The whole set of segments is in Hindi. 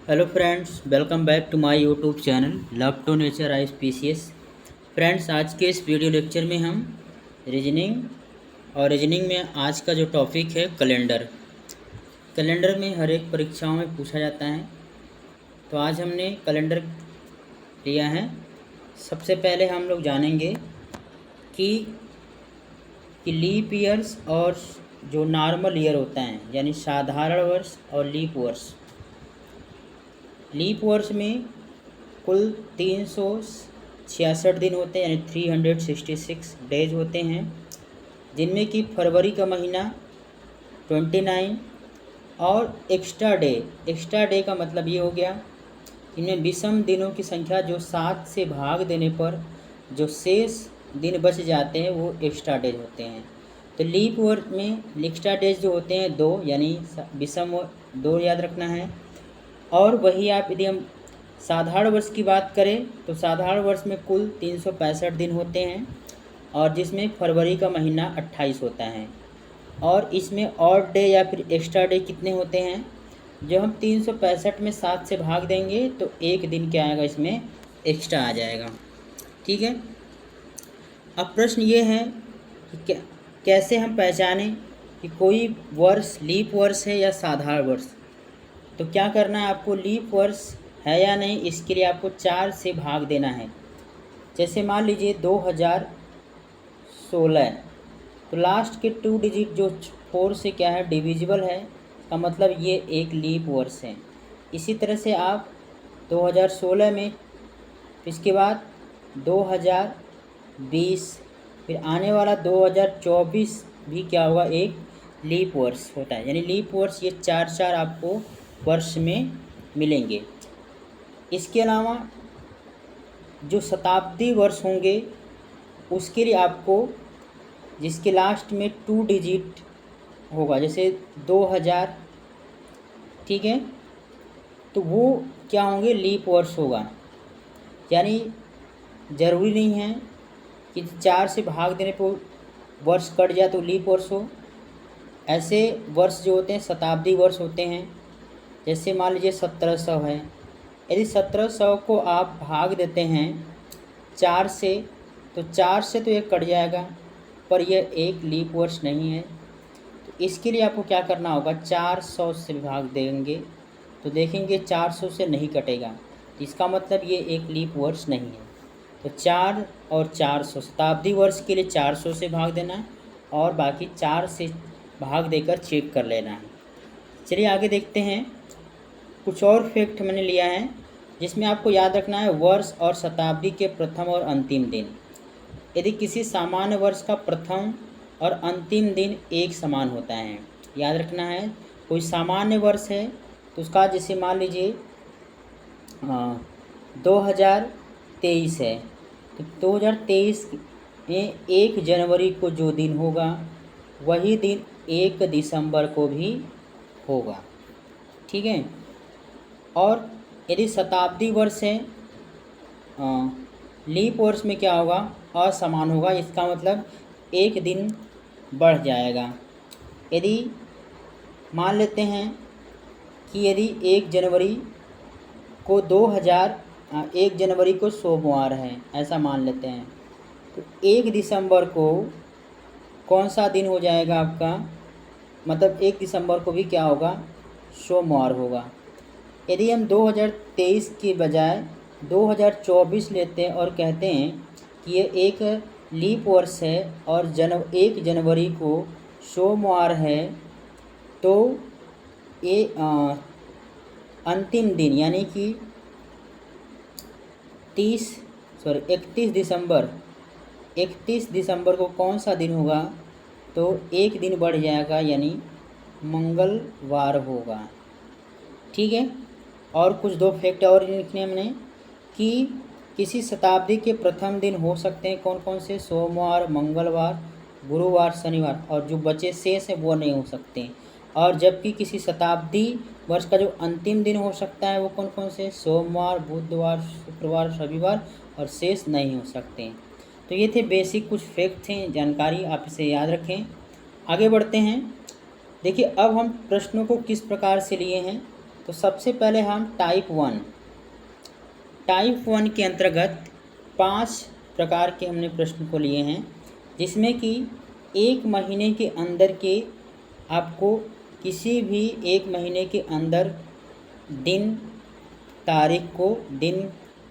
Hello friends, welcome back to my YouTube channel love to nature I species. Friends, आज के इस वीडियो लेक्चर में हम रीजनिंग में आज का जो टॉपिक है कैलेंडर में हर एक परीक्षाओं में पूछा जाता है। तो आज हमने कैलेंडर लिया है। सबसे पहले हम लोग जानेंगे कि लीप ईयर्स और जो नॉर्मल ईयर होता है यानी साधारण वर्ष और लीप वर्ष। लीप वर्ष में कुल 366 दिन होते हैं यानी 366 डेज होते हैं, जिनमें कि फरवरी का महीना 29 और एक्स्ट्रा डे का मतलब ये हो गया, इनमें विषम दिनों की संख्या जो 7 से भाग देने पर जो शेष दिन बच जाते हैं वो एक्स्ट्रा डेज होते हैं। तो लीप वर्ष में एक्स्ट्रा डेज जो होते हैं 2 यानी विषम 2 याद रखना है। और वही आप यदि हम साधारण वर्ष की बात करें तो साधारण वर्ष में कुल 365 दिन होते हैं और जिसमें फरवरी का महीना 28 होता है। और इसमें ऑड डे या फिर एक्स्ट्रा डे कितने होते हैं, जो हम 365 में 7 से भाग देंगे तो एक दिन क्या आएगा, इसमें एक्स्ट्रा आ जाएगा। ठीक है। अब प्रश्न ये है कि कैसे हम पहचानें कि कोई वर्ष लीप वर्ष है या साधारण वर्ष। तो क्या करना है आपको, लीप वर्ष है या नहीं इसके लिए आपको 4 से भाग देना है। जैसे मान लीजिए 2016, तो लास्ट के 2 डिजिट जो 4 से क्या है डिविजिबल है, का मतलब ये एक लीप वर्ष है। इसी तरह से आप 2016 में, इसके बाद 2020, फिर आने वाला 2024 भी क्या होगा, एक लीप वर्ष होता है। यानी लीप वर्ष ये 4 आपको वर्ष में मिलेंगे। इसके अलावा जो शताब्दी वर्ष होंगे उसके लिए आपको, जिसके लास्ट में 2 डिजिट होगा, जैसे 2000, ठीक है, तो वो क्या होंगे, लीप वर्ष होगा। यानी ज़रूरी नहीं है कि 4 से भाग देने पर वर्ष कट जाए तो लीप वर्ष हो। ऐसे वर्ष जो होते हैं शताब्दी वर्ष होते हैं। जैसे मान लीजिए 1700 है, यदि 1700 को आप भाग देते हैं 4 से, तो 4 से तो ये कट जाएगा, पर यह एक लीप वर्ष नहीं है। तो इसके लिए आपको क्या करना होगा, 400 से भाग देंगे तो देखेंगे 400 से नहीं कटेगा, तो इसका मतलब ये एक लीप वर्ष नहीं है। तो 4 और 400, शताब्दी वर्ष के लिए 400 से भाग देना है और बाकी 4 से भाग देकर चेक कर लेना है। चलिए आगे देखते हैं। कुछ और फैक्ट मैंने लिया है जिसमें आपको याद रखना है वर्ष और शताब्दी के प्रथम और अंतिम दिन। यदि किसी सामान्य वर्ष का प्रथम और अंतिम दिन एक समान होता है, याद रखना है। कोई सामान्य वर्ष है तो उसका, जैसे मान लीजिए 2023 है, तो 2023 में 1 जनवरी को जो दिन होगा वही दिन 1 दिसंबर को भी होगा। ठीक है। और यदि शताब्दी वर्ष है, लीप वर्ष में क्या होगा, असमान होगा। इसका मतलब एक दिन बढ़ जाएगा। यदि मान लेते हैं कि यदि 1 जनवरी को 1 जनवरी को सोमवार है, ऐसा मान लेते हैं, तो 1 दिसंबर को कौन सा दिन हो जाएगा आपका, मतलब 1 दिसंबर को भी क्या होगा, सोमवार होगा। यदि हम 2023 के बजाय 2024 लेते हैं और कहते हैं कि ये एक लीप वर्ष है और 1 जनवरी को सोमवार है, तो ये अंतिम दिन यानी कि 31 दिसंबर को कौन सा दिन होगा, तो एक दिन बढ़ जाएगा यानी मंगलवार होगा। ठीक है। और कुछ 2 फैक्ट और लिखने हमने कि किसी शताब्दी के प्रथम दिन हो सकते हैं कौन कौन से, सोमवार, मंगलवार, गुरुवार, शनिवार, और जो बचे शेष हैं वो नहीं हो सकते। और जबकि किसी शताब्दी वर्ष का जो अंतिम दिन हो सकता है वो कौन कौन से, सोमवार, बुधवार, शुक्रवार, रविवार, और शेष नहीं हो सकते। तो ये थे बेसिक कुछ फैक्ट थे, जानकारी आप इसे याद रखें। आगे बढ़ते हैं। देखिए अब हम प्रश्नों को किस प्रकार से लिए हैं। तो सबसे पहले हम टाइप 1 के अंतर्गत 5 प्रकार के हमने प्रश्न को लिए हैं, जिसमें कि एक महीने के अंदर के आपको किसी भी एक महीने के अंदर दिन तारीख को दिन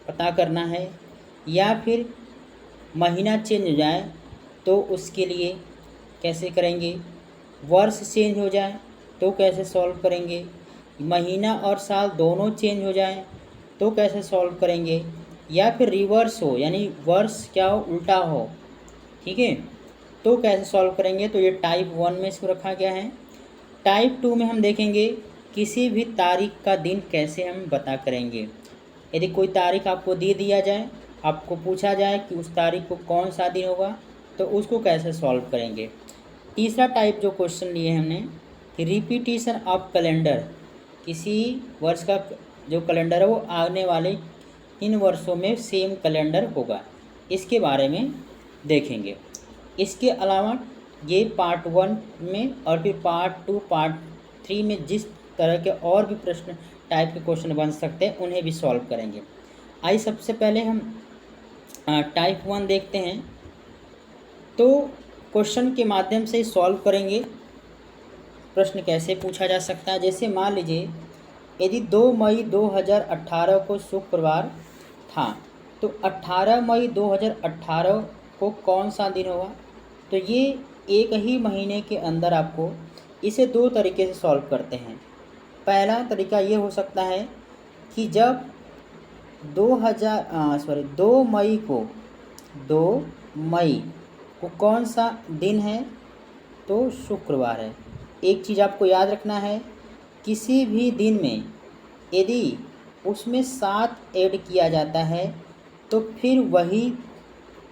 पता करना है, या फिर महीना चेंज हो जाए तो उसके लिए कैसे करेंगे, वर्ष चेंज हो जाए तो कैसे सॉल्व करेंगे, महीना और साल दोनों चेंज हो जाए तो कैसे सॉल्व करेंगे, या फिर रिवर्स हो यानी वर्ष क्या हो, उल्टा हो, ठीक है, तो कैसे सॉल्व करेंगे। तो ये टाइप 1 में इसको रखा गया है। टाइप 2 में हम देखेंगे किसी भी तारीख का दिन कैसे हम बता करेंगे। यदि कोई तारीख आपको दे दिया जाए, आपको पूछा जाए कि उस तारीख को कौन सा दिन होगा, तो उसको कैसे सॉल्व करेंगे। तीसरा टाइप जो क्वेश्चन लिए हमने कि रिपीटिशन ऑफ कैलेंडर, किसी वर्ष का जो कैलेंडर है वो आने वाले 3 वर्षों में सेम कैलेंडर होगा, इसके बारे में देखेंगे। इसके अलावा ये पार्ट 1 में और फिर पार्ट 2 पार्ट 3 में जिस तरह के और भी प्रश्न टाइप के क्वेश्चन बन सकते हैं उन्हें भी सॉल्व करेंगे। आइए सबसे पहले हम टाइप 1 देखते हैं। तो क्वेश्चन के माध्यम से सॉल्व करेंगे। प्रश्न कैसे पूछा जा सकता है, जैसे मान लीजिए यदि 2 मई 2018 को शुक्रवार था, तो 18 मई 2018 को कौन सा दिन होगा। तो ये एक ही महीने के अंदर आपको इसे 2 तरीके से सॉल्व करते हैं। पहला तरीका ये हो सकता है कि जब 2 मई को कौन सा दिन है, तो शुक्रवार है। एक चीज़ आपको याद रखना है, किसी भी दिन में यदि उसमें 7 ऐड किया जाता है तो फिर वही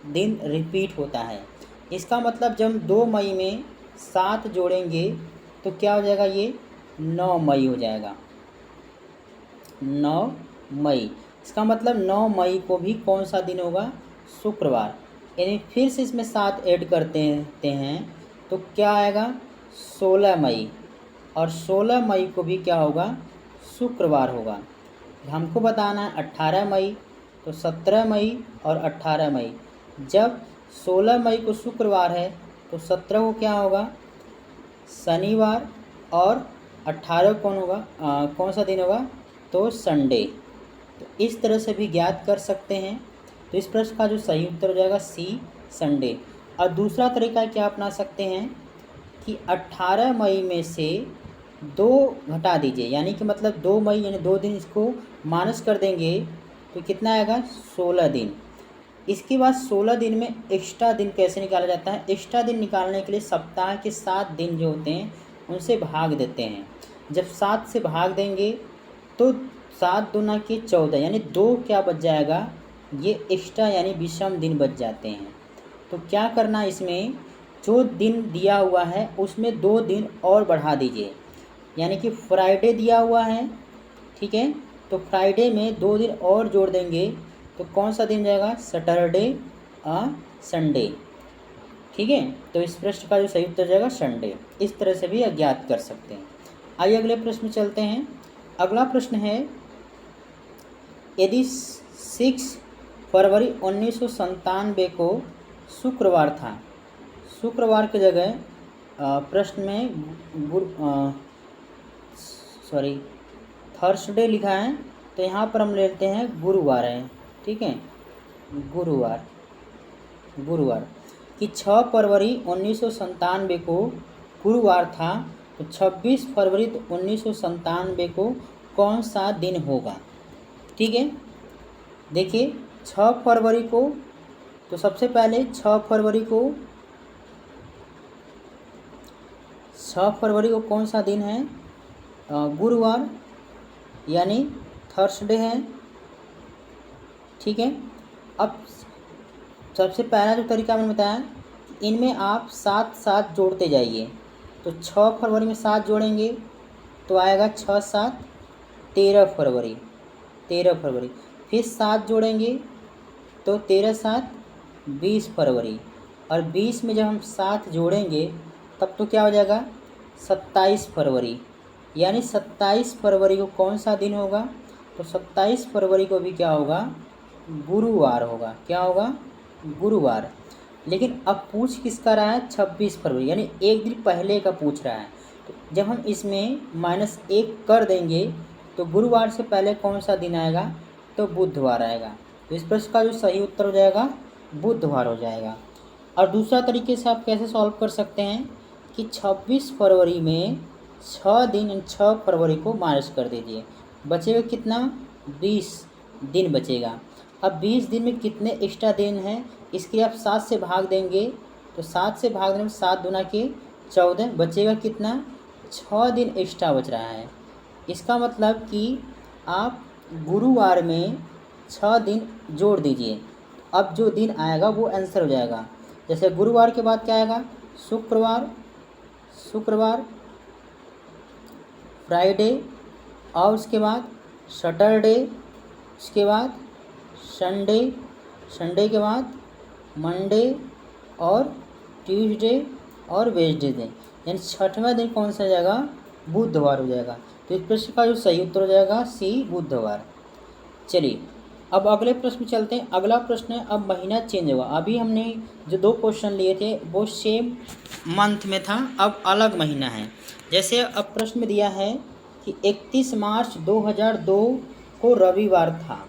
दिन रिपीट होता है। इसका मतलब जब 2 मई में 7 जोड़ेंगे तो क्या हो जाएगा, ये 9 मई हो जाएगा। 9 मई, इसका मतलब 9 मई को भी कौन सा दिन होगा, शुक्रवार। यानी फिर से इसमें 7 ऐड करते हैं तो क्या आएगा, 16 मई, और 16 मई को भी क्या होगा, शुक्रवार होगा। हमको बताना है 18 मई, तो 17 मई और 18 मई। जब 16 मई को शुक्रवार है तो 17 को क्या होगा, शनिवार, और 18 कौन होगा, कौन सा दिन होगा, तो संडे। तो इस तरह से भी ज्ञात कर सकते हैं। तो इस प्रश्न का जो सही उत्तर हो जाएगा सी, संडे। और दूसरा तरीका क्या अपना सकते हैं कि 18 मई में से 2 घटा दीजिए, यानी कि मतलब 2 मई यानी 2 दिन इसको माइनस कर देंगे तो कितना आएगा, 16 दिन। इसके बाद 16 दिन में एक्स्ट्रा दिन कैसे निकाला जाता है। एक्स्ट्रा दिन निकालने के लिए सप्ताह के 7 दिन जो होते हैं उनसे भाग देते हैं। जब 7 से भाग देंगे तो 7 दूना के 14, यानी 2 क्या बच जाएगा, ये एक्स्ट्रा यानी विषम दिन बच जाते हैं। तो क्या करना, इसमें जो दिन दिया हुआ है उसमें 2 दिन और बढ़ा दीजिए। यानी कि फ्राइडे दिया हुआ है, ठीक है, तो फ्राइडे में 2 दिन और जोड़ देंगे तो कौन सा दिन जाएगा, सैटरडे संडे, ठीक है। तो इस प्रश्न का जो सही उत्तर जाएगा संडे। इस तरह से भी अज्ञात कर सकते हैं। आइए अगले प्रश्न में चलते हैं। अगला प्रश्न है, यदि 6 फरवरी 1997 को शुक्रवार था, शुक्रवार की जगह प्रश्न में थर्सडे लिखा है, तो यहाँ पर हम लेते हैं गुरुवार है, ठीक है, गुरुवार कि 6 फरवरी 1997 को गुरुवार था, तो 26 फरवरी 1997 को कौन सा दिन होगा, ठीक है। देखिए 6 फरवरी को, तो सबसे पहले 6 फरवरी को कौन सा दिन है, गुरुवार यानी थर्सडे है, ठीक है। अब सबसे पहला जो तरीका मैंने बताया, इनमें आप 7 जोड़ते जाइए। तो 6 फरवरी में 7 जोड़ेंगे तो आएगा 6 7 13 फरवरी, फिर 7 जोड़ेंगे तो 13 7 20 फरवरी, और 20 में जब हम 7 जोड़ेंगे तब तो क्या हो जाएगा, 27 फरवरी, यानी 27 फरवरी को कौन सा दिन होगा? तो 27 फरवरी को भी क्या होगा? गुरुवार होगा। क्या होगा? गुरुवार। लेकिन अब पूछ किसका रहा है? 26 फरवरी, यानी एक दिन पहले का पूछ रहा है। तो जब हम इसमें -1 कर देंगे तो गुरुवार से पहले कौन सा दिन आएगा? तो बुधवार आएगा। तो इस प्रश्न का जो सही उत्तर हो जाएगा बुधवार हो जाएगा। और दूसरा तरीके से आप कैसे सॉल्व कर सकते हैं कि 26 फरवरी में 6 दिन, 6 फरवरी को माइनस कर दीजिए, बचेगा कितना? 20 दिन बचेगा। अब 20 दिन में कितने एक्स्ट्रा दिन हैं? इसके आप 7 से भाग देंगे, तो 7 से भाग देने में 7 दूना के 14, बचेगा कितना? 6 दिन एक्स्ट्रा बच रहा है। इसका मतलब कि आप गुरुवार में 6 दिन जोड़ दीजिए, अब जो दिन आएगा वो आंसर हो जाएगा। जैसे गुरुवार के बाद क्या आएगा? शुक्रवार, फ्राइडे, और उसके बाद सैटरडे, उसके बाद संडे के बाद मंडे और ट्यूसडे और वेडनेसडे, यानी 6वां दिन कौन सा हो जाएगा? बुधवार हो जाएगा। तो इस प्रश्न का जो सही उत्तर हो जाएगा सी, बुधवार। चलिए अब अगले प्रश्न में चलते हैं। अगला प्रश्न है, अब महीना चेंज होगा। अभी हमने जो 2 क्वेश्चन लिए थे वो सेम मंथ में था, अब अलग महीना है। जैसे अब प्रश्न में दिया है कि 31 मार्च 2002 को रविवार था,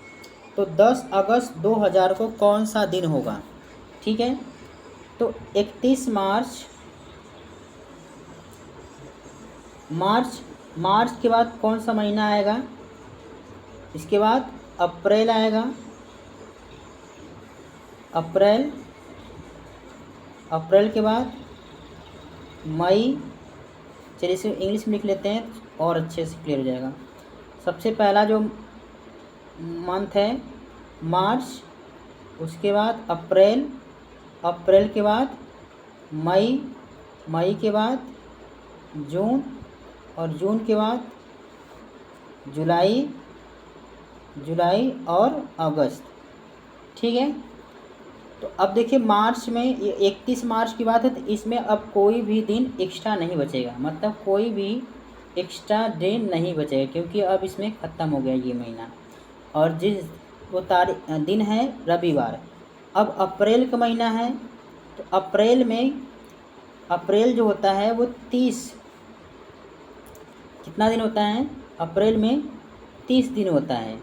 तो 10 अगस्त 2000 को कौन सा दिन होगा? ठीक है, तो 31 मार्च के बाद कौन सा महीना आएगा? इसके बाद अप्रैल आएगा, अप्रैल के बाद मई। चलिए इसे इंग्लिश में लिख लेते हैं और अच्छे से क्लियर हो जाएगा। सबसे पहला जो मंथ है मार्च, उसके बाद अप्रैल के बाद मई के बाद जून, और जून के बाद जुलाई और अगस्त। ठीक है, तो अब देखिए मार्च में, ये 31 मार्च की बात है, तो इसमें अब कोई भी दिन एक्स्ट्रा नहीं बचेगा, मतलब कोई भी एक्स्ट्रा दिन नहीं बचेगा, क्योंकि अब इसमें ख़त्म हो गया ये महीना। और जिस वो दिन है रविवार। अब अप्रैल का महीना है, तो अप्रैल जो होता है वो 30, कितना दिन होता है? अप्रैल में 30 दिन होता है।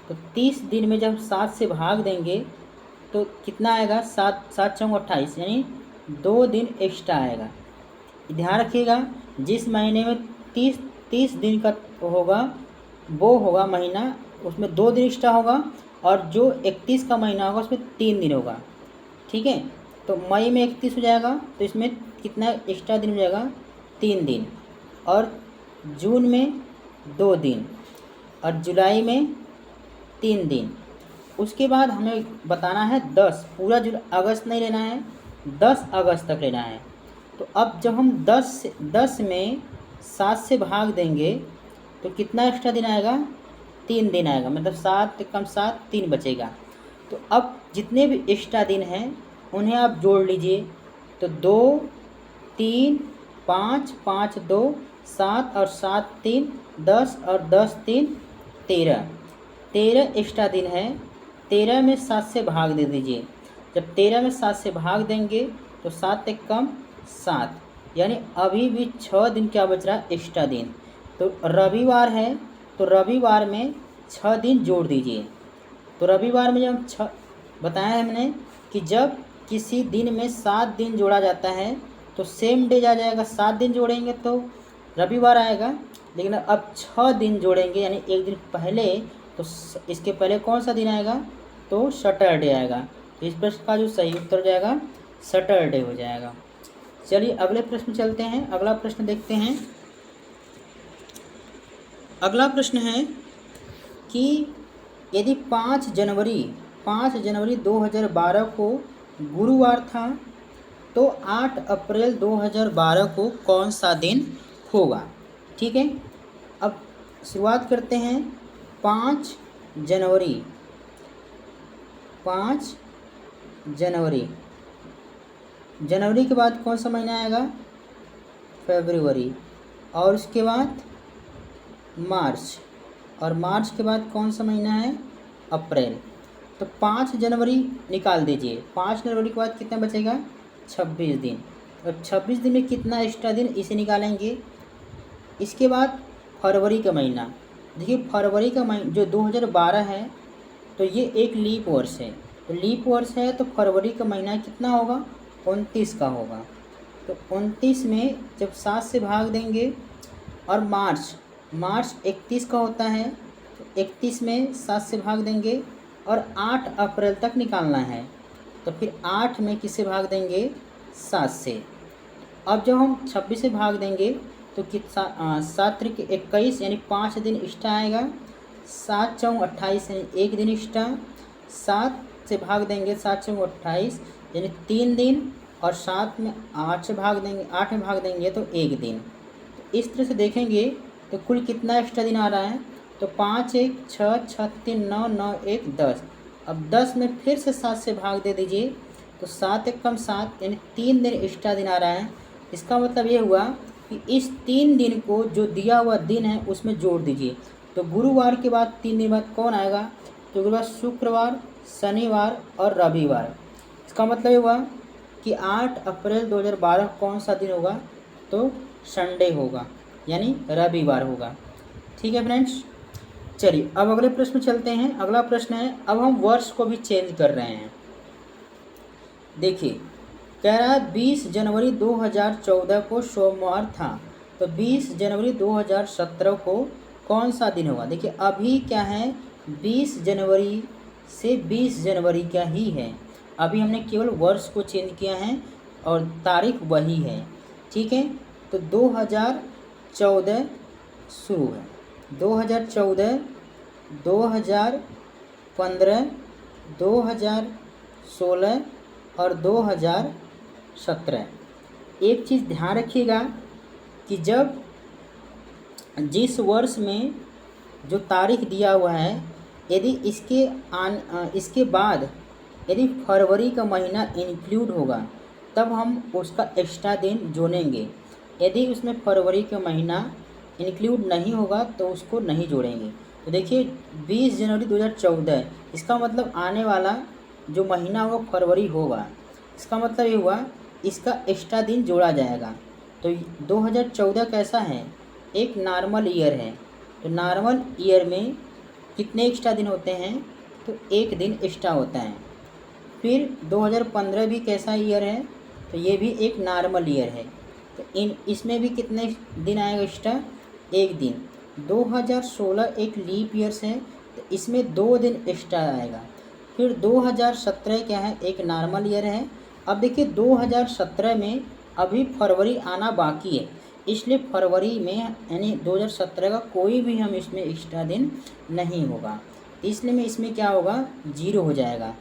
तो 30 दिन में जब 7 से भाग देंगे तो कितना आएगा? 7 चौक 28, यानी 2 दिन एक्स्ट्रा आएगा। ध्यान रखिएगा, जिस महीने में 30 दिन का होगा वो होगा महीना, उसमें 2 दिन एक्स्ट्रा होगा, और जो 31 का महीना होगा उसमें 3 दिन होगा। ठीक है, तो मई में 31 हो जाएगा, तो इसमें कितना एक्स्ट्रा दिन हो जाएगा? 3 दिन, और जून में 2 दिन, और जुलाई में 3 दिन। उसके बाद हमें बताना है 10, पूरा अगस्त नहीं लेना है, 10 अगस्त तक लेना है। तो अब जब हम 10 में 7 से भाग देंगे तो कितना एक्स्ट्रा दिन आएगा? 3 दिन आएगा, मतलब 7 कम 7, 3 बचेगा। तो अब जितने भी एक्स्ट्रा दिन हैं उन्हें आप जोड़ लीजिए, तो 2, 3, 5, 5, 2, 7 और 7, 3, 10, और 10, 3, 13 एक्स्ट्रा दिन है। 13 में 7 से भाग दे दीजिए। जब 13 में 7 से भाग देंगे तो 7 एक कम 7, यानी अभी भी 6 दिन क्या बच रहा है? एक्स्ट्रा दिन। तो रविवार है, तो रविवार में 6 दिन जोड़ दीजिए। तो रविवार में जब 6 बताया हमने कि जब किसी दिन में 7 दिन जोड़ा जाता है तो सेम डे आ जाएगा। 7 दिन जोड़ेंगे तो रविवार आएगा, लेकिन अब 6 दिन जोड़ेंगे यानी एक दिन पहले, तो इसके पहले कौन सा दिन आएगा? तो सैटरडे आएगा। तो इस प्रश्न का जो सही उत्तर हो जाएगा सैटरडे हो जाएगा। चलिए अगले प्रश्न चलते हैं। अगला प्रश्न देखते हैं। अगला प्रश्न है कि यदि 5 जनवरी 2012 को गुरुवार था तो 8 अप्रैल 2012 को कौन सा दिन होगा? ठीक है, अब शुरुआत करते हैं। 5 जनवरी के बाद कौन सा महीना आएगा? फरवरी, और उसके बाद मार्च, और मार्च के बाद कौन सा महीना है? अप्रैल। तो 5 जनवरी निकाल दीजिए। 5 जनवरी के बाद कितना बचेगा? 26 दिन। और 26 दिन में कितना एक्स्ट्रा दिन, इसे निकालेंगे। इसके बाद फरवरी का महीना, देखिए फरवरी का महीना जो 2012 है, तो ये एक लीप वर्ष है। तो लीप वर्ष है तो फरवरी का महीना कितना होगा? 29 का होगा। तो 29 में जब 7 से भाग देंगे, और मार्च 31 का होता है, तो 31 में 7 से भाग देंगे, और 8 अप्रैल तक निकालना है। तो फिर 8 में किससे भाग देंगे? 7 से। अब जब हम 26 से भाग देंगे तो कितना? 7 त्रिक 21 यानी 5 दिन एक्स्ट्रा आएगा। 7 चौं 28 यानी 1 दिन एक्स्ट्रा। 7 से भाग देंगे, 7 चौं 28 यानी 3 दिन, और 7 में 8 से भाग देंगे, 8 में भाग देंगे तो 1 दिन। तो इस तरह से देखेंगे तो कुल कितना एक्स्ट्रा दिन आ रहा है? तो 5 1 6 6 3 9 9 1 10। अब 10 में फिर से 7 से भाग दे दीजिए, तो 7 1 कम 7 यानी 3 दिन एक्स्ट्रा दिन आ रहा है। इसका मतलब ये हुआ कि इस 3 दिन को जो दिया हुआ दिन है उसमें जोड़ दीजिए। तो गुरुवार के बाद 3 दिन बाद कौन आएगा? तो गुरुवार, शुक्रवार, शनिवार और रविवार। इसका मतलब ये हुआ कि 8 अप्रैल 2012 कौन सा दिन होगा? तो संडे होगा, यानी रविवार होगा। ठीक है फ्रेंड्स, चलिए अब अगले प्रश्न चलते हैं। अगला प्रश्न है, अब हम वर्ष को भी चेंज कर रहे हैं। देखिए कह रहा है 20 जनवरी 2014 को सोमवार था, तो 20 जनवरी 2017 को कौन सा दिन होगा? देखिए अभी क्या है, 20 जनवरी से 20 जनवरी का ही है। अभी हमने केवल वर्ष को चेंज किया है और तारीख वही है। ठीक है, तो 2014 शुरू है। 2014, 2015, 2016 और 2017। एक चीज़ ध्यान रखिएगा कि जब जिस वर्ष में जो तारीख दिया हुआ है, यदि इसके बाद यदि फरवरी का महीना इंक्लूड होगा तब हम उसका एक्स्ट्रा दिन जोड़ेंगे। यदि उसमें फरवरी का महीना इंक्लूड नहीं होगा तो उसको नहीं जोड़ेंगे। तो देखिए 20 जनवरी 2014, इसका मतलब आने वाला जो महीना होगा फरवरी होगा। इसका मतलब ये हुआ इसका एक्स्ट्रा दिन जोड़ा जाएगा। तो 2014 कैसा है? एक नॉर्मल ईयर है। तो नॉर्मल ईयर में कितने एक्स्ट्रा दिन होते हैं? तो 1 दिन एक्स्ट्रा होता है। फिर 2015 भी कैसा ईयर है? तो ये भी एक नॉर्मल ईयर है। तो इसमें भी कितने दिन आएगा एक्स्ट्रा? 1 दिन। 2016 एक लीप ईयर्स है, तो इसमें 2 दिन एक्स्ट्रा आएगा। फिर 2017 क्या है? एक नॉर्मल ईयर है। अब देखिए 2017 में अभी फरवरी आना बाकी है, इसलिए फरवरी में यानी 2017 का कोई भी हम इसमें एक्स्ट्रा दिन नहीं होगा, इसलिए में इसमें क्या होगा? 0 हो जाएगा।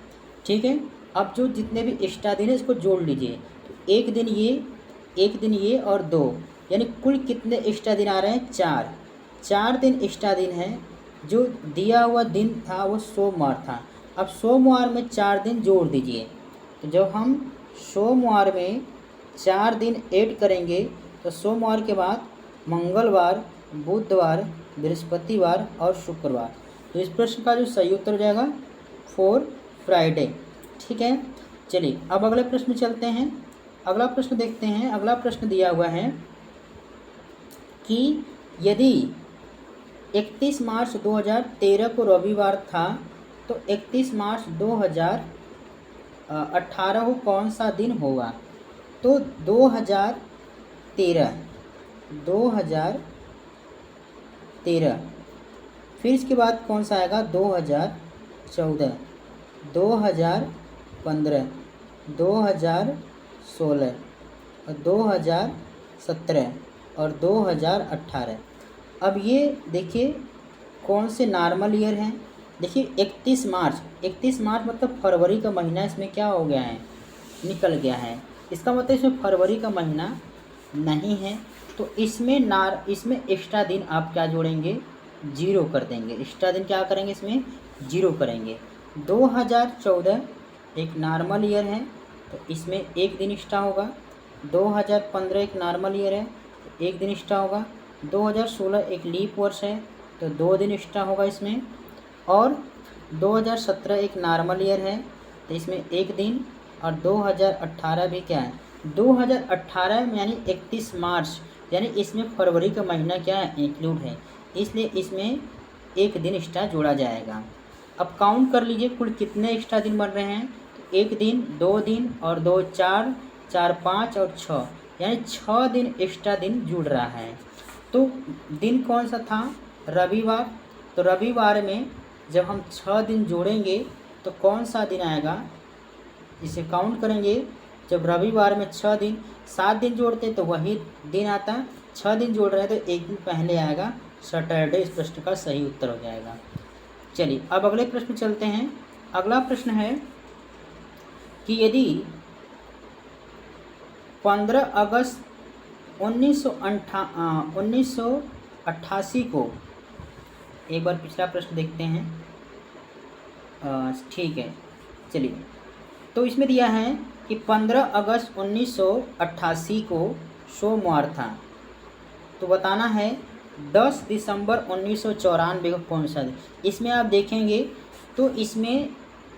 ठीक है, अब जो जितने भी एक्स्ट्रा दिन है इसको जोड़ लीजिए। तो 1 दिन ये, 1 दिन ये और 2, यानी कुल कितने एक्स्ट्रा दिन आ रहे हैं? 4 दिन एक्स्ट्रा दिन है। जो दिया हुआ दिन था वो सोमवार था। अब सोमवार में 4 दिन जोड़ दीजिए। तो जब हम सोमवार में 4 दिन ऐड करेंगे तो सोमवार के बाद मंगलवार, बुधवार, बृहस्पतिवार और शुक्रवार। तो इस प्रश्न का जो सही उत्तर हो जाएगा 4 फ्राइडे। ठीक है, चलिए अब अगले प्रश्न चलते हैं। अगला प्रश्न देखते हैं। अगला प्रश्न दिया हुआ है कि यदि 31 मार्च 2013 को रविवार था तो 31 मार्च 2018 को कौन सा दिन होगा? तो 2013, फिर इसके बाद कौन सा आएगा? 2014, 2015, 2016 और 2017 और 2018। अब ये देखिए कौन से नॉर्मल ईयर हैं। देखिए 31 मार्च मतलब फरवरी का महीना इसमें क्या हो गया है? निकल गया है। इसका मतलब इसमें फरवरी का महीना नहीं है। तो इसमें एक्स्ट्रा दिन आप क्या जोड़ेंगे? 0 कर देंगे। एक्स्ट्रा दिन क्या करेंगे? इसमें 0 करेंगे। 2014 एक नॉर्मल ईयर है, तो इसमें 1 दिन एक्स्ट्रा होगा। 2015 एक नॉर्मल ईयर है, तो 1 दिन एक्स्ट्रा होगा। 2016 एक लीप वर्ष है तो 2 दिन एक्स्ट्रा होगा इसमें, और 2017 एक नॉर्मल ईयर है तो इसमें 1 दिन, और 2018 भी क्या है, 2018 में यानी 31 मार्च, यानी इसमें फरवरी का महीना क्या है, इंक्लूड है, इसलिए इसमें 1 दिन एक्स्ट्रा जोड़ा जाएगा। अब काउंट कर लीजिए कुल कितने एक्स्ट्रा दिन बन रहे हैं, तो 1 दिन, 2 दिन और 2 4, 4 5 और 6, यानी 6 दिन एक्स्ट्रा दिन जुड़ रहा है। तो दिन कौन सा था, रविवार। तो रविवार में जब हम 6 दिन जोड़ेंगे तो कौन सा दिन आएगा, इसे काउंट करेंगे। जब रविवार में 6 दिन, 7 दिन जोड़ते तो वही दिन आता, 6 दिन जोड़ रहे हैं तो 1 दिन पहले आएगा सैटरडे। इस प्रश्न का सही उत्तर हो जाएगा। चलिए अब अगले प्रश्न चलते हैं। अगला प्रश्न है कि यदि 15 अगस्त 1988 को, एक बार पिछला प्रश्न देखते हैं, ठीक है चलिए। तो इसमें दिया है कि 15 अगस्त 1988 को सोमवार था, तो बताना है 10 दिसंबर 1994 को कौन सा दिन। इसमें आप देखेंगे तो इसमें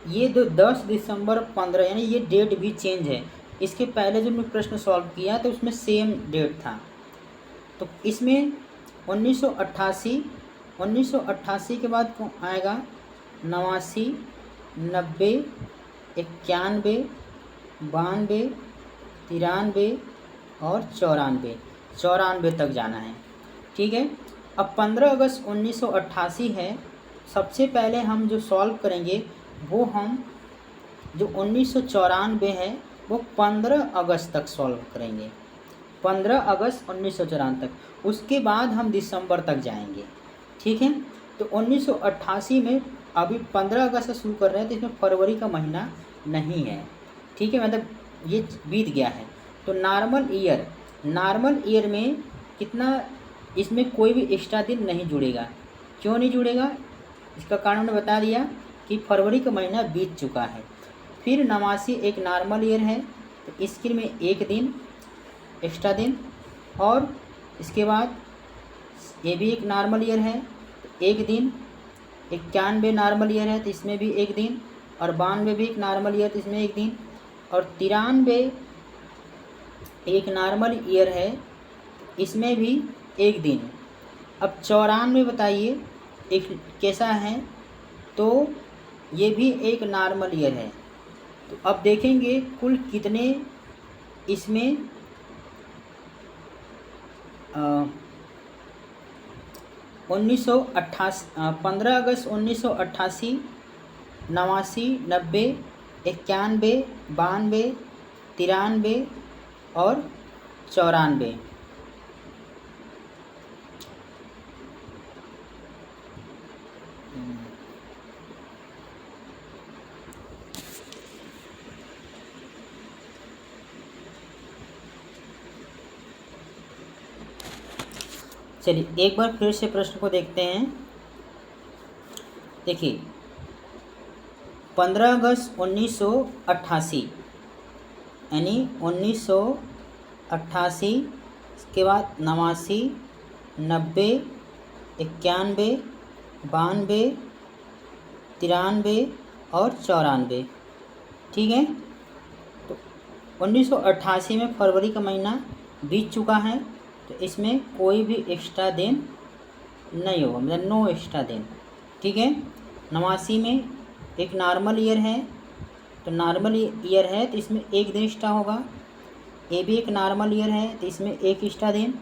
ये 10 दिसंबर 15, यानी ये डेट भी चेंज है। इसके पहले जो मैं प्रश्न सॉल्व किया तो उसमें सेम डेट था। तो इसमें 1988 के बाद कौन आएगा, 89, 90, 91, 92, 93 और 94 तक जाना है। ठीक है। अब 15 अगस्त 1988 है, सबसे पहले हम जो सॉल्व करेंगे वो हम जो 1994 है वो 15 अगस्त तक सॉल्व करेंगे, 15 अगस्त 1994 तक। उसके बाद हम दिसंबर तक जाएंगे। ठीक है। तो 1988 में अभी 15 अगस्त से शुरू कर रहे हैं तो इसमें फरवरी का महीना नहीं है। ठीक है, मतलब ये बीत गया है। तो नॉर्मल ईयर में कितना, इसमें कोई भी एक्स्ट्रा दिन नहीं जुड़ेगा। क्यों नहीं जुड़ेगा, इसका कारण मैंने बता दिया कि फरवरी का महीना बीत चुका है। फिर 89 एक नॉर्मल ईयर है तो इसके में 1 दिन एक्स्ट्रा दिन, और इसके बाद ये भी एक नॉर्मल ईयर है तो 1 दिन। 91 नॉर्मल ईयर है तो इसमें भी 1 दिन, और 92 भी एक नॉर्मल ईयर तो इसमें 1 दिन, और 93 एक नॉर्मल ईयर है इसमें भी 1 दिन। अब 94 बताइए एक कैसा है, तो ये भी एक नॉर्मल ईयर है। तो अब देखेंगे कुल कितने इसमें 1988, 15 अगस्त 1988, 89, 90, 91, 92, 93 और 94। चलिए एक बार फिर से प्रश्न को देखते हैं। देखिए 15 अगस्त 1988 यानी 1988 के बाद 89, 90, 91, 92, 93 और 94। ठीक है। तो 1988 में फरवरी का महीना बीत चुका है तो इसमें कोई भी एक्स्ट्रा दिन नहीं होगा, मतलब नो एक्स्ट्रा दिन। ठीक है। 89 में एक नॉर्मल ईयर है तो नॉर्मल ईयर है तो इसमें 1 दिन एक्स्ट्रा होगा। ये भी एक नॉर्मल ईयर है तो इसमें 1 एक्स्ट्रा दिन,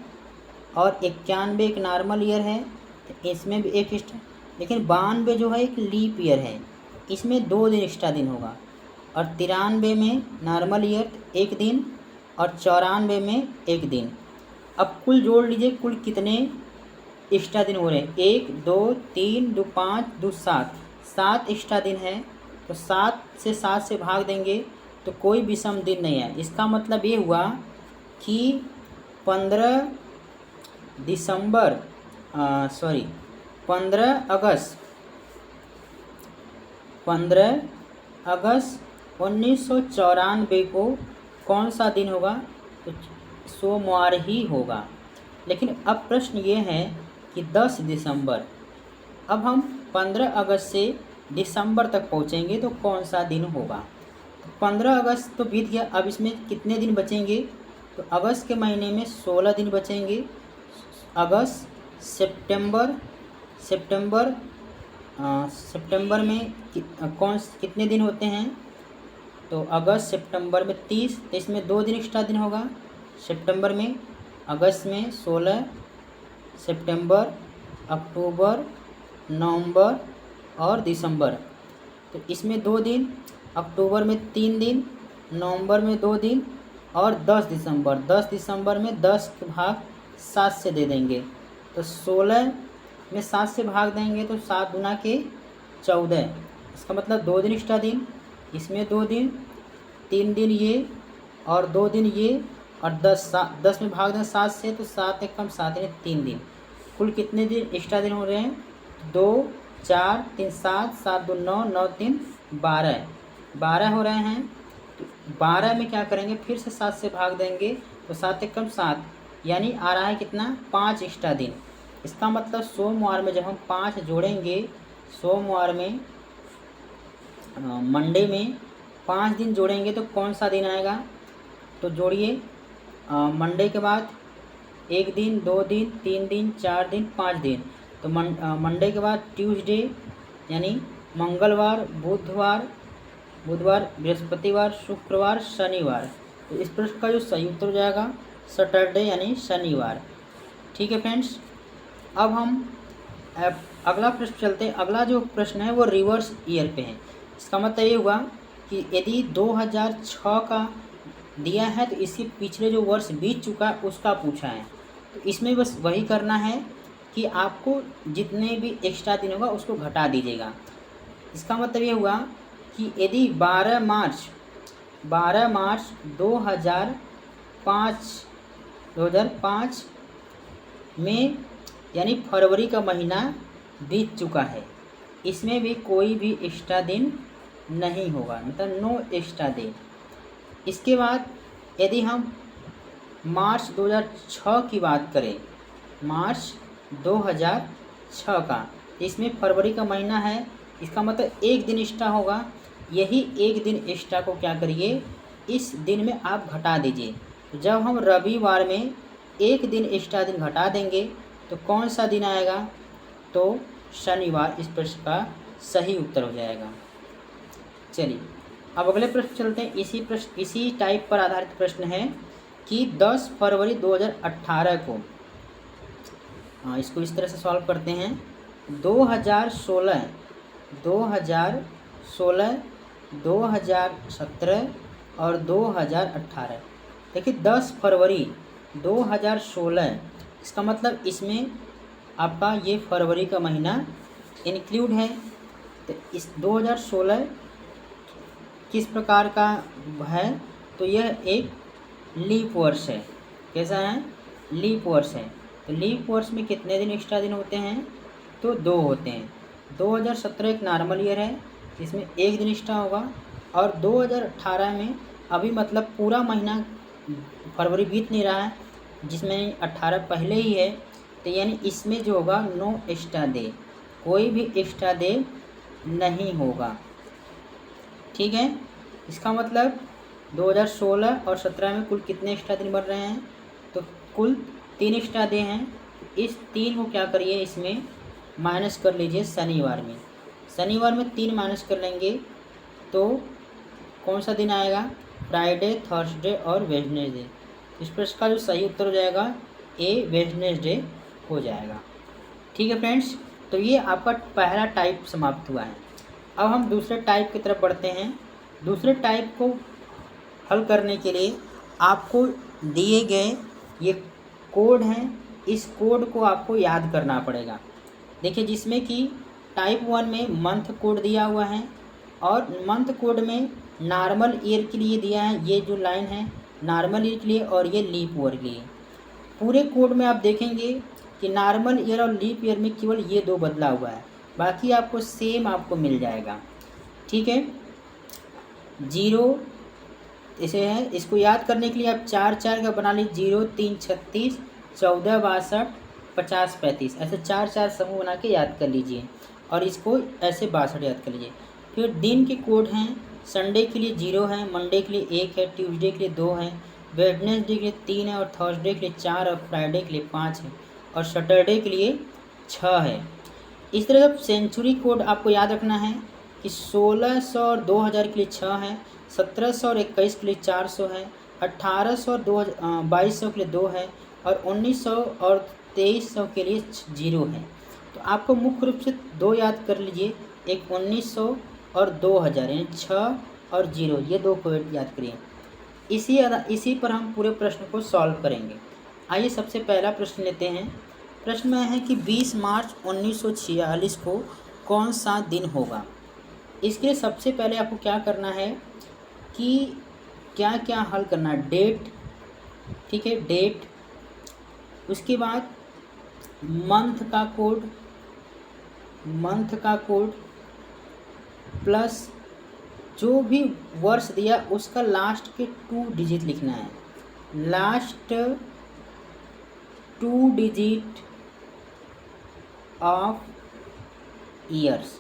और 91 एक नॉर्मल ईयर है तो इसमें भी 1 एक्स्ट्रा। लेकिन 92 जो है एक लीप ईयर है, इसमें 2 दिन एक्स्ट्रा दिन होगा, और 93 में नॉर्मल ईयर 1 दिन, और 94 में 1 दिन। अब कुल जोड़ लीजिए कुल कितने एक्स्ट्रा दिन हो रहे हैं, 1 2 3 2 5 2 7 एक्स्ट्रा दिन है। तो 7 से भाग देंगे तो कोई विषम दिन नहीं है। इसका मतलब ये हुआ कि 15 अगस्त 1994 को कौन सा दिन होगा, तो सोमवार ही होगा। लेकिन अब प्रश्न ये है कि 10 दिसंबर, अब हम 15 अगस्त से दिसंबर तक पहुँचेंगे तो कौन सा दिन होगा। तो 15 अगस्त तो बीत गया, अब इसमें कितने दिन बचेंगे। तो अगस्त के महीने में 16 दिन बचेंगे। अगस्त, सितंबर, सितंबर सितंबर में कितने दिन होते हैं। तो अगस्त सितंबर में 30, तो इसमें 2 दिन एक्स्ट्रा दिन होगा सितंबर में। अगस्त में 16, सितंबर, अक्टूबर, नवंबर और दिसंबर, तो इसमें 2 दिन, अक्टूबर में 3 दिन, नवंबर में 2 दिन और 10 दिसंबर। 10 दिसंबर में 10 के भाग 7 से दे देंगे, तो 16 में 7 से भाग देंगे तो 7 गुना के 14, इसका मतलब 2 दिन एक्स्ट्रा दिन, इसमें 2 दिन, 3 दिन ये और 2 दिन ये और 10 में भाग दें 7 से तो 7 एक कम 7 यानी 3 दिन। कुल कितने दिन एक्स्ट्रा दिन हो रहे हैं। 2, 4, 3, 7, 7, 2, 9, 9, 3, 12 हो रहे हैं। तो 12 में क्या करेंगे, फिर से 7 से भाग देंगे तो 7 एक कम 7, यानी आ रहा है कितना, 5 एक्स्ट्रा दिन। इसका मतलब सोमवार में जब हम 5 जोड़ेंगे, सोमवार में मंडे में 5 दिन जोड़ेंगे तो कौन सा दिन आएगा। तो जोड़िए, मंडे के बाद 1 दिन, 2 दिन, 3 दिन, 4 दिन, 5 दिन। तो मंडे के बाद ट्यूसडे यानी मंगलवार, बुधवार, बृहस्पतिवार, शुक्रवार, शनिवार। तो इस प्रश्न का जो सही उत्तर हो जाएगा सैटरडे यानी शनिवार। ठीक है फ्रेंड्स, अब हम अगला प्रश्न चलते हैं। अगला जो प्रश्न है वो रिवर्स ईयर पे है। इसका मतलब ये हुआ कि यदि 2006 का दिया है तो इसके पिछले जो वर्ष बीत चुका है उसका पूछा है। तो इसमें बस वही करना है कि आपको जितने भी एक्स्ट्रा दिन होगा उसको घटा दीजिएगा। इसका मतलब ये हुआ कि यदि 12 मार्च 2005 में यानी फरवरी का महीना बीत चुका है, इसमें भी कोई भी एक्स्ट्रा दिन नहीं होगा, मतलब नो एक्स्ट्रा डे। इसके बाद यदि हम मार्च 2006 की बात करें, मार्च 2006 का, इसमें फरवरी का महीना है, इसका मतलब 1 दिन एक्स्ट्रा होगा। यही 1 दिन एक्स्ट्रा को क्या करिए, इस दिन में आप घटा दीजिए। तो जब हम रविवार में 1 दिन एक्स्ट्रा दिन घटा देंगे तो कौन सा दिन आएगा, तो शनिवार इस प्रश्न का सही उत्तर हो जाएगा। चलिए अब अगले प्रश्न चलते हैं। इसी टाइप पर आधारित प्रश्न है कि 10 फरवरी 2018 को, इसको इस तरह से सॉल्व करते हैं। 2016, 2017 और 2018। देखिए 10 फरवरी 2016, इसका मतलब इसमें आपका ये फरवरी का महीना इंक्लूड है। तो इस 2016 किस प्रकार का है, तो यह एक लीप वर्ष है। कैसा है, लीप वर्ष है। तो लीप वर्ष में कितने दिन एक्स्ट्रा दिन होते हैं, तो 2 होते हैं। 2017 एक नॉर्मल ईयर है, इसमें 1 दिन एक्स्ट्रा होगा। और 2018 में अभी मतलब पूरा महीना फरवरी बीत नहीं रहा है, जिसमें 18 पहले ही है, तो यानी इसमें जो होगा नो एक्स्ट्रा डे, कोई भी एक्स्ट्रा डे नहीं होगा। ठीक है, इसका मतलब 2016 और 17 में कुल कितने एक्स्ट्रा दिन बढ़ रहे हैं, तो कुल 3 एक्स्ट्रा डे हैं। इस 3 को क्या करिए, इसमें माइनस कर लीजिए शनिवार में। शनिवार में 3 माइनस कर लेंगे तो कौन सा दिन आएगा, फ्राइडे, थर्सडे और वेडनेसडे। इस प्रश्न का जो सही उत्तर हो जाएगा ए, वेडनेसडे हो जाएगा। ठीक है फ्रेंड्स, तो ये आपका पहला टाइप समाप्त हुआ है। अब हम दूसरे टाइप की तरफ बढ़ते हैं। दूसरे टाइप को हल करने के लिए आपको दिए गए ये कोड हैं, इस कोड को आपको याद करना पड़ेगा। देखिए, जिसमें कि टाइप 1 में मंथ कोड दिया हुआ है और मंथ कोड में नॉर्मल ईयर के लिए दिया है, ये जो लाइन है नॉर्मल ईयर के लिए और ये लीप ईयर के लिए। पूरे कोड में आप देखेंगे कि नॉर्मल ईयर और लीप ईयर में केवल ये 2 बदला हुआ है, बाकी आपको सेम आपको मिल जाएगा। ठीक है, 0 इसे है, इसको याद करने के लिए आप 4 4 का बना लीजिए। 0 3 36, 14 62 50 35, ऐसे 4 समूह बना के याद कर लीजिए और इसको ऐसे 62 याद कर लीजिए। फिर दिन के कोड हैं, संडे के लिए 0 है, मंडे के लिए 1 है, ट्यूसडे के लिए 2 है, वेडनेसडे के लिए 3 है और थर्सडे के लिए 4 और फ्राइडे के लिए 5 है और सैटरडे के लिए 6 है। इस तरह का सेंचुरी कोड आपको याद रखना है कि 1600 और 2000 के लिए 6 है, 1700 और 21 के लिए 400 है, 1800 और 2200 के लिए 2 है और 1900 और 2300 के लिए 0 है। तो आपको मुख्य रूप से 2 याद कर लीजिए, एक 1900 और 2000 यानी 6 और 0, ये 2 को याद करिए। इसी पर हम पूरे प्रश्न को सॉल्व करेंगे। आइए सबसे पहला प्रश्न लेते हैं। प्रश्न में है कि 20 मार्च 1946 को कौन सा दिन होगा। इसके लिए सबसे पहले आपको क्या करना है कि क्या क्या हल करना है। डेट, ठीक है, डेट, उसके बाद मंथ का कोड प्लस जो भी वर्ष दिया उसका लास्ट के 2 डिजिट लिखना है, last 2 digit of years.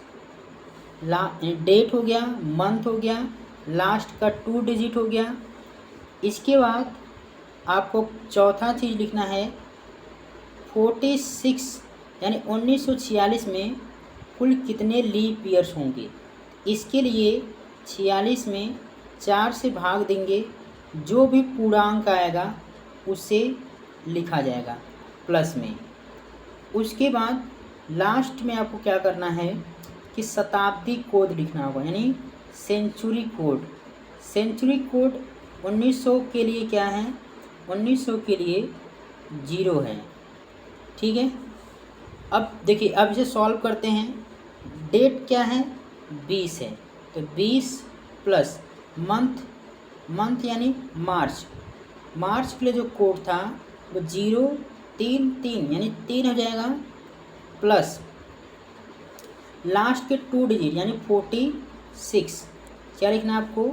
Date हो गया, मंथ हो गया, लास्ट का 2 डिजिट हो गया। इसके बाद आपको चौथा चीज़ लिखना है 46 यानी 1946 में कुल कितने लीप ईयर्स होंगे। इसके लिए 46 में 4 से भाग देंगे, जो भी पूर्णांक आएगा उसे लिखा जाएगा प्लस में। उसके बाद लास्ट में आपको क्या करना है कि शताब्दी कोड लिखना होगा यानी सेंचुरी कोड। सेंचुरी कोड 1900 के लिए क्या है, 1900 के लिए 0 है, ठीक है। अब देखिए, अब इसे सॉल्व करते हैं। डेट क्या है, 20 है, तो 20 प्लस मंथ यानी मार्च के लिए जो कोड था वो 0 3 3 यानी 3 हो जाएगा, प्लस लास्ट के 2 डिजिट यानी 46, क्या लिखना है आपको,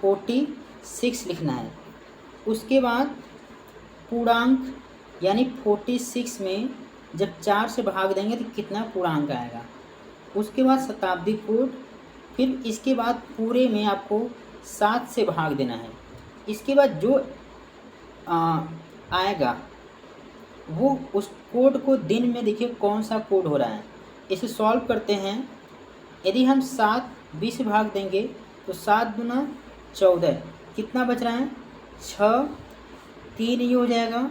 46 लिखना है। उसके बाद पूर्णांक यानी 46 में जब 4 से भाग देंगे तो कितना पूर्णांक आएगा। उसके बाद शताब्दी कोड, फिर इसके बाद पूरे में आपको 7 से भाग देना है। इसके बाद जो आएगा वो उस कोड को दिन में देखिए कौन सा कोड हो रहा है, इसे सॉल्व करते हैं। यदि हम 7 20 से भाग देंगे तो 7 दूना 14, कितना बच रहा है 6, 3 ये हो जाएगा,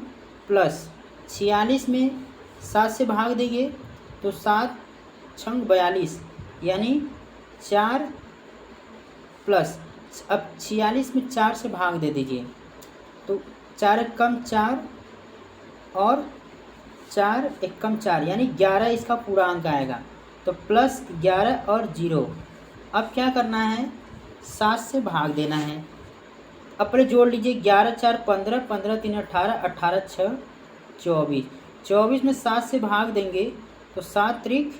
प्लस 46 में 7 से भाग देंगे तो 7 छंग 42 यानी 4, प्लस अब 46 में 4 से भाग दे दीजिए तो 4 एक कम 4 और 4 एक कम 4 यानी 11 इसका पूर्णांक आएगा, तो प्लस 11 और 0। अब क्या करना है, 7 से भाग देना है। अपने जोड़ लीजिए, 11 4 15, 15 3 18, 18 6 24, 24 में 7 से भाग देंगे तो 7 त्रिक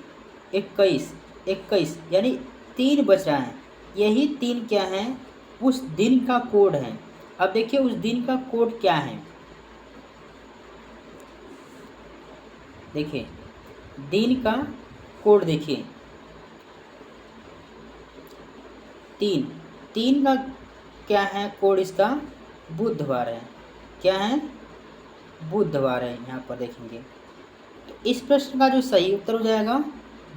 21, 21 यानी 3 बच रहा है। यही 3 क्या है, उस दिन का कोड है। अब देखिए उस दिन का कोड क्या है, देखिए दिन का कोड देखिए, 3 का क्या है कोड, इसका बुधवार है, क्या है बुधवार है। यहाँ पर देखेंगे तो इस प्रश्न का जो सही उत्तर हो जाएगा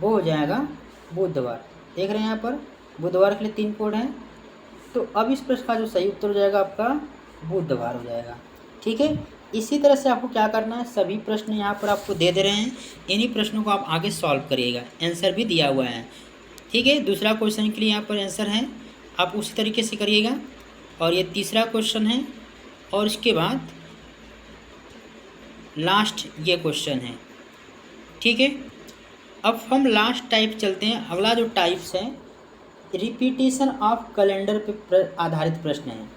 वो हो जाएगा बुधवार। देख रहे हैं यहाँ पर बुधवार के लिए 3 कोड हैं, तो अब इस प्रश्न का जो सही उत्तर हो जाएगा आपका बुधवार हो जाएगा, ठीक है। इसी तरह से आपको क्या करना है, सभी प्रश्न यहाँ पर आपको दे रहे हैं, इन्हीं प्रश्नों को आप आगे सॉल्व करिएगा, आंसर भी दिया हुआ है, ठीक है। दूसरा क्वेश्चन के लिए यहाँ पर आंसर है, आप उसी तरीके से करिएगा। और ये तीसरा क्वेश्चन है और इसके बाद लास्ट ये क्वेश्चन है, ठीक है। अब हम लास्ट टाइप चलते हैं। अगला जो टाइप्स है रिपीटेशन ऑफ कैलेंडर पर आधारित प्रश्न है।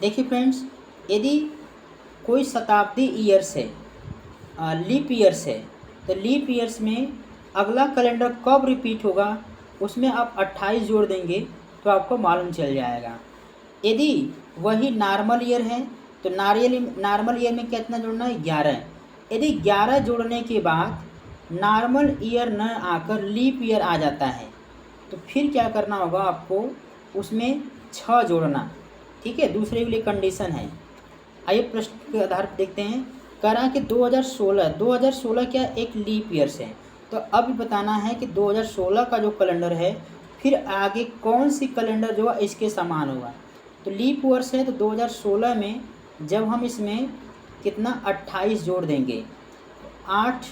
देखिए फ्रेंड्स, यदि कोई शताब्दी ईयर्स है, लीप ईयर्स है, तो लीप ईयर्स में अगला कैलेंडर कब रिपीट होगा उसमें आप 28 जोड़ देंगे तो आपको मालूम चल जाएगा। यदि वही नॉर्मल ईयर है तो नॉर्मल ईयर में कितना जोड़ना है, 11, यदि 11 जोड़ने के बाद नॉर्मल ईयर न आकर लीप ईयर आ जाता है तो फिर क्या करना होगा आपको, उसमें 6 जोड़ना। ठीक है, दूसरे के लिए कंडीशन है। आइए प्रश्न के आधार पर देखते हैं। करा कि 2016 क्या एक लीप ईयर्स है, तो अब बताना है कि 2016 का जो कैलेंडर है फिर आगे कौन सी कैलेंडर जो है इसके समान होगा। तो लीप वर्ष है तो 2016 में जब हम इसमें कितना 28 जोड़ देंगे, 8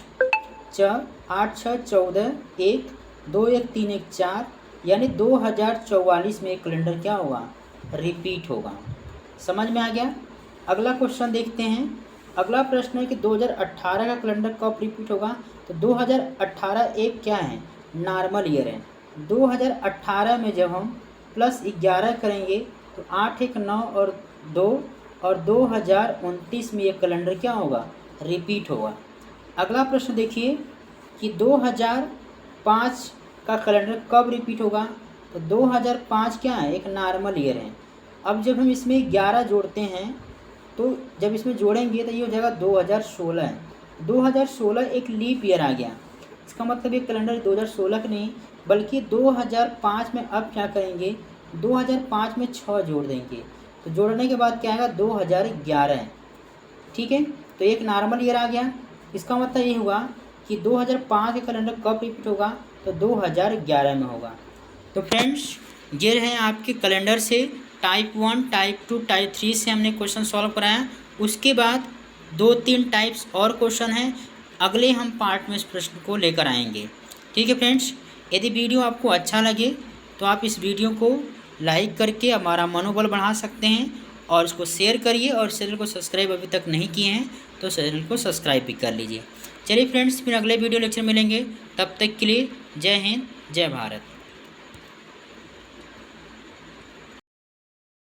6 14 1 2 1 3 1 4, यानी 2044 में एक कैलेंडर क्या होगा, रिपीट होगा। समझ में आ गया। अगला क्वेश्चन देखते हैं। अगला प्रश्न है कि 2018 का कैलेंडर कब रिपीट होगा। तो 2018 एक क्या है, नॉर्मल ईयर है। 2018 में जब हम +11 करेंगे तो 8 1 9 और 2 और 2029 में ये कैलेंडर क्या होगा, रिपीट होगा। अगला प्रश्न देखिए कि 2005 का कैलेंडर कब रिपीट होगा। तो 2005 क्या है, एक नॉर्मल ईयर है। अब जब हम इसमें 11 जोड़ते हैं तो जब इसमें जोड़ेंगे तो ये हो जाएगा 2016 है। 2016 एक लीप ईयर आ गया, इसका मतलब ये कैलेंडर 2016 का नहीं बल्कि 2005 में अब क्या करेंगे, 2005 में 6 जोड़ देंगे तो जोड़ने के बाद क्या आएगा, 2011 है। ठीक है, तो एक नॉर्मल ईयर आ गया। इसका मतलब ये हुआ कि 2005 का कैलेंडर कब रिपीट होगा, तो 2011 में होगा। तो फ्रेंड्स ये रहे आपके कैलेंडर से टाइप 1, टाइप 2, टाइप 3 से हमने क्वेश्चन सॉल्व कराया। उसके बाद 2-3 टाइप्स और क्वेश्चन हैं, अगले हम पार्ट में इस प्रश्न को लेकर आएंगे। ठीक है फ्रेंड्स, यदि वीडियो आपको अच्छा लगे तो आप इस वीडियो को लाइक करके हमारा मनोबल बढ़ा सकते हैं और इसको शेयर करिए, और चैनल को सब्सक्राइब अभी तक नहीं किए हैं तो चैनल को सब्सक्राइब भी कर लीजिए। चलिए फ्रेंड्स, फिर अगले वीडियो लेक्चर मिलेंगे, तब तक के लिए जय हिंद, जय भारत।